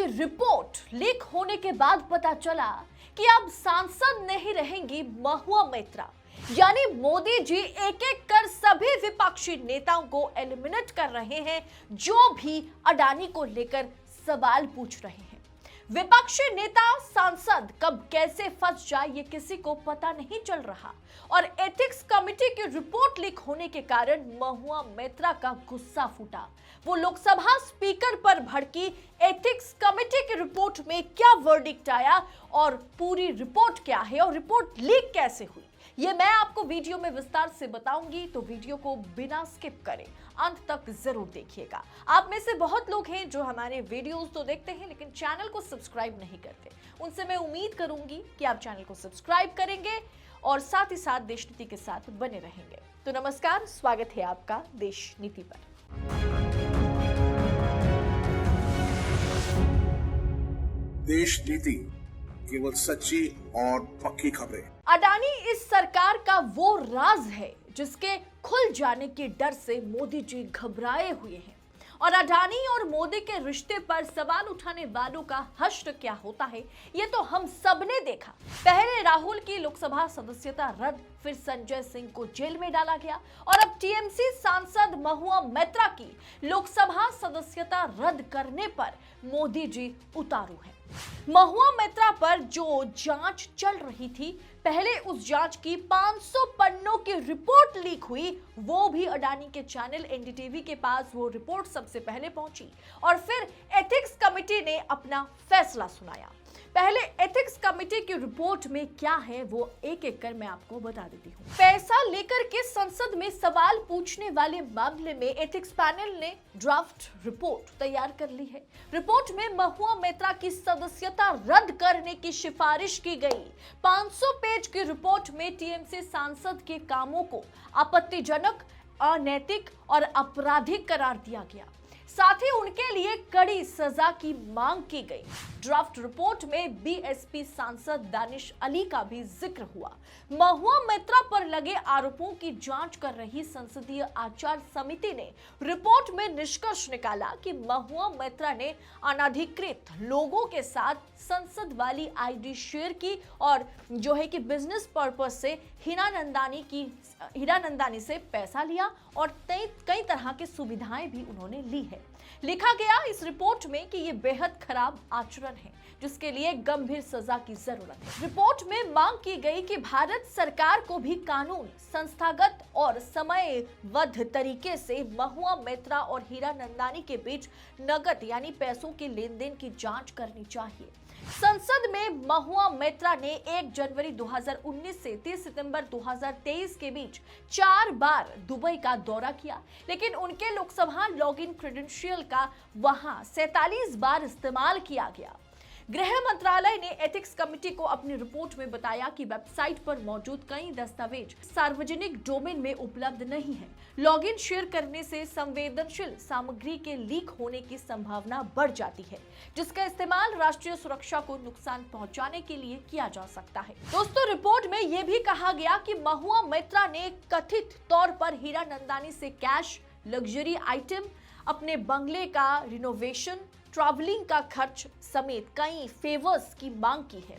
की report leak होने के बाद पता चला कि अब सांसद नहीं रहेंगी महुआ मैत्रा। यानी मोदी जी एक एक कर सभी विपक्षी नेताओं को एलिमिनेट कर रहे हैं जो भी अडानी को लेकर सवाल पूछ रहे हैं। विपक्षी नेता सांसद कब कैसे फंस जाए ये किसी को पता नहीं चल रहा और एथिक्स कमेटी की रिपोर्ट लीक होने के कारण महुआ मैत्रा का गुस्सा फूटा। वो लोकसभा स्पीकर पर भड़की। एथिक्स कमेटी की रिपोर्ट में क्या वर्डिक्ट आया और पूरी रिपोर्ट क्या है और रिपोर्ट लीक कैसे हुई, ये मैं आपको वीडियो में विस्तार से बताऊंगी, तो वीडियो को बिना स्किप करें अंत तक जरूर देखिएगा। आप में से बहुत लोग हैं जो हमारे वीडियोस तो देखते हैं लेकिन चैनल को सब्सक्राइब नहीं करते। उनसे मैं उम्मीद करूंगी कि आप चैनल को सब्सक्राइब करेंगे और साथ ही साथ देश नीति के साथ बने रहेंगे। तो नमस्कार, स्वागत है आपका देश नीति पर। देश नीति, केवल सच्ची और पक्की खबरें। अडानी इस सरकार का वो राज है जिसके खुल जाने के डर से मोदी जी घबराए हुए हैं और अडानी और मोदी के रिश्ते पर सवाल उठाने वालों का हश्र क्या होता है ये तो हम सब ने देखा। पहले राहुल की लोकसभा सदस्यता रद्द, फिर संजय सिंह को जेल में डाला गया और अब टीएमसी सांसद महुआ मैत्रा की लोकसभा सदस्यता रद्द करने पर मोदी जी उतारू हैं। महुआ मैत्रा पर जो जांच चल रही थी, पहले उस जांच की 500 पन्नों की रिपोर्ट लीक हुई। वो भी अडानी के चैनल एनडीटीवी के पास वो रिपोर्ट सबसे पहले पहुंची और फिर एथिक्स कमेटी ने अपना फैसला सुनाया। पहले एथिक्स कमेटी की रिपोर्ट में क्या है वो एक एक कर मैं आपको बता देती हूँ। पैसा लेकर के संसद में सवाल पूछने वाले मामले में एथिक्स पैनल ने ड्राफ्ट रिपोर्ट तैयार कर ली है। रिपोर्ट में महुआ मैत्रा की सदस्यता रद्द करने की सिफारिश की गई। 500 पेज की रिपोर्ट में टीएमसी सांसद के कामों को आपत्तिजनक, अनैतिक और आपराधिक करार दिया गया। साथ ही उनके लिए कड़ी सजा की मांग की गई। ड्राफ्ट रिपोर्ट में बीएसपी सांसद दानिश अली का भी जिक्र हुआ। महुआ मैत्रा पर लगे आरोपों की जांच कर रही संसदीय आचार समिति ने रिपोर्ट में निष्कर्ष निकाला कि महुआ मैत्रा ने अनधिकृत लोगों के साथ संसद वाली आईडी शेयर की और जो है कि बिजनेस पर्पस से हीरा नंदानी से पैसा लिया और कई तरह की सुविधाएं भी उन्होंने ली है। लिखा गया इस रिपोर्ट में कि ये बेहद खराब आचरण है जिसके लिए गंभीर सजा की जरूरत है। रिपोर्ट में मांग की गई कि भारत सरकार को भी कानून, संस्थागत और समयबद्ध तरीके से महुआ मैत्रा और हीरा नंदानी के बीच नकद यानी पैसों के लेन देन की जांच करनी चाहिए। संसद में महुआ मैत्रा ने 1 जनवरी 2019 से 30 सितंबर 2023 के बीच 4 बार दुबई का दौरा किया, लेकिन उनके लोकसभा लॉगिन क्रेडेंशियल का वहां 47 बार इस्तेमाल किया गया। गृह मंत्रालय ने एथिक्स कमेटी को अपनी रिपोर्ट में बताया कि वेबसाइट पर मौजूद कई दस्तावेज सार्वजनिक डोमेन में उपलब्ध नहीं है। लॉगिन शेयर करने से संवेदनशील सामग्री के लीक होने की संभावना बढ़ जाती है, जिसका इस्तेमाल राष्ट्रीय सुरक्षा को नुकसान पहुंचाने के लिए किया जा सकता है। दोस्तों, रिपोर्ट में यह भी कहा गया कि महुआ मैत्रा ने कथित तौर पर हीरा नंदानी से कैश, लग्जरी आइटम, अपने बंगले का रिनोवेशन, ट्रैवलिंग का खर्च समेत कई फेवर्स की मांग की है।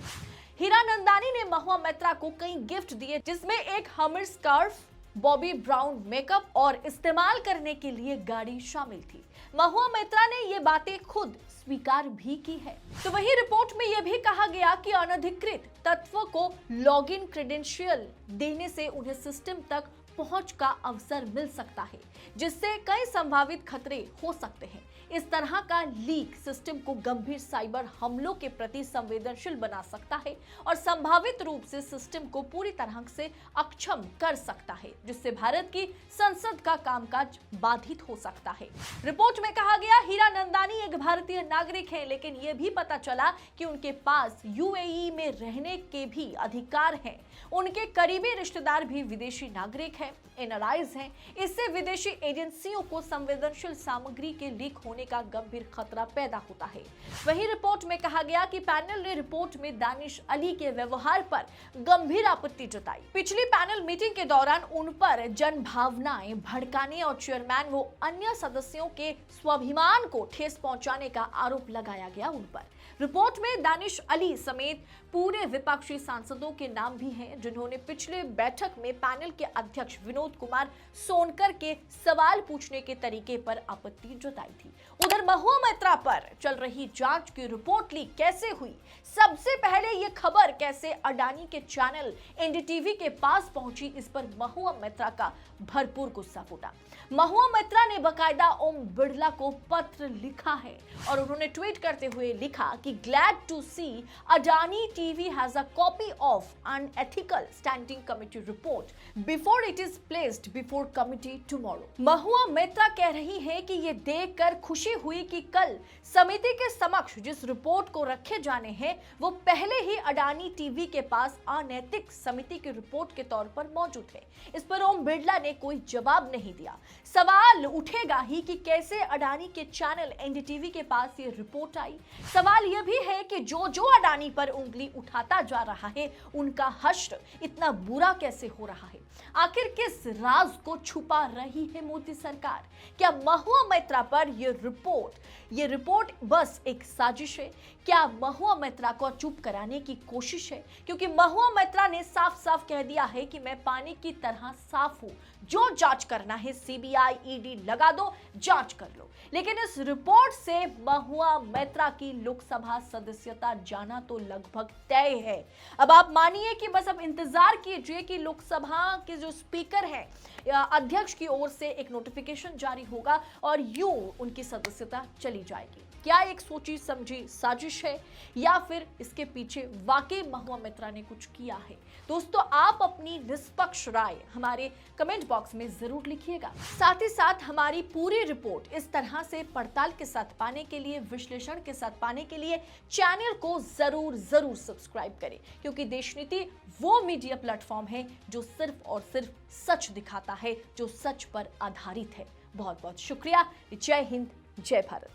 हीरा नंदानी ने महुआ मैत्रा को कई गिफ्ट दिए जिसमें एक हमर स्कार्फ, बॉबी ब्राउन मेकअप और इस्तेमाल करने के लिए गाड़ी शामिल थी। महुआ मैत्रा ने ये बातें खुद स्वीकार भी की है। तो वही रिपोर्ट में यह भी कहा गया कि अनधिकृत तत्व को लॉगिन क्रेडेंशियल देने से उन्हें सिस्टम तक पहुंच का अवसर मिल सकता है, जिससे कई संभावित खतरे हो सकते हैं। इस तरह का लीक सिस्टम को गंभीर साइबर हमलों के प्रति संवेदनशील बना सकता है और संभावित रूप से सिस्टम को पूरी तरह से अक्षम कर सकता है, जिससे भारत की संसद का कामकाज बाधित हो सकता है। रिपोर्ट में कहा गया हीरा नंदानी एक भारतीय नागरिक है, लेकिन यह भी पता चला कि उनके पास यूएई में रहने के भी अधिकार हैं। उनके करीबी रिश्तेदार भी विदेशी नागरिक हैं। एनालाइज हैं, इससे विदेशी एजेंसियों को संवेदनशील सामग्री के लीक होने का गंभीर खतरा पैदा होता है। वहीं रिपोर्ट में कहा गया कि पैनल ने रिपोर्ट में दानिश अली के व्यवहार पर गंभीर आपत्ति जताई। पिछली पैनल मीटिंग के दौरान उन पर जन भावनाएं भड़काने और चेयरमैन व अन्य सदस्यों के स्वाभिमान को ठेस पहुंचाने का आरोप लगाया गया उन पर। रिपोर्ट में दानिश अली समेत पूरे विपक्षी सांसदों के नाम भी हैं, जिन्होंने पिछले बैठक में पैनल के अध्यक्ष विनोद कुमार सोनकर के सवाल पूछने के तरीके पर आपत्ति जताई थी। उधर महुआ मैत्रा पर चल रही जांच की रिपोर्ट लीक कैसे हुई, सबसे पहले ये खबर कैसे अडानी के चैनल एनडीटीवी के पास पहुंची, इस पर महुआ मैत्रा का भरपूर गुस्सा फूटा। महुआ मैत्रा ने बकायदा ओम बिड़ला को पत्र लिखा है और उन्होंने ट्वीट करते हुए लिखा कि glad to see Adani TV has a copy of unethical standing committee report before it is placed before committee tomorrow. Mahua Moitra कह रही है कि ये देखकर खुशी हुई कि कल समिति के समक्ष जिस रिपोर्ट को रखे जाने हैं वो पहले ही अडानी टीवी के पास अनैतिक समिति की रिपोर्ट के तौर पर मौजूद है। इस पर ओम बिड़ला ने कोई जवाब नहीं दिया। सवाल उठेगा ही कि कैसे अडानी के चैनल एनडीटीवी के पास ये रिपोर्ट आई। सवाल यह भी है कि जो अडानी पर उंगली उठाता जा रहा है उनका हश्र इतना बुरा कैसे हो रहा है। आखिर किस राज को छुपा रही है मोदी सरकार? क्या महुआ मैत्रा पर ये रिपोर्ट बस एक साजिश है? क्या महुआ मैत्रा को चुप कराने की कोशिश है? क्योंकि महुआ मैत्रा ने साफ साफ कह दिया है कि मैं पानी की तरह साफ हूं, जो जांच करना है सीबीआई ईडी लगा दो, जांच कर लो। लेकिन इस रिपोर्ट से महुआ मैत्रा की लोकसभा सदस्यता जाना तो लगभग तय है। अब आप मानिए कि बस अब इंतजार कीजिए कि लोकसभा के जो स्पीकर हैं, अध्यक्ष की ओर से एक नोटिफिकेशन जारी होगा और यूं उनकी सदस्यता चली जाएगी। क्या एक सोची समझी साजिश है या फिर इसके पीछे वाकई महुआ मैत्रा ने कुछ किया है? दोस्तों, आप अपनी निष्पक्ष राय हमारे कमेंट बॉक्स में जरूर लिखिएगा। साथ ही साथ हमारी पूरी रिपोर्ट इस तरह से पड़ताल के साथ पाने के लिए, विश्लेषण के साथ पाने के लिए चैनल को जरूर सब्सक्राइब करें, क्योंकि देशनीति वो मीडिया प्लेटफॉर्म है जो सिर्फ और सिर्फ सच दिखाता है, जो सच पर आधारित है। बहुत बहुत शुक्रिया। जय हिंद, जय भारत।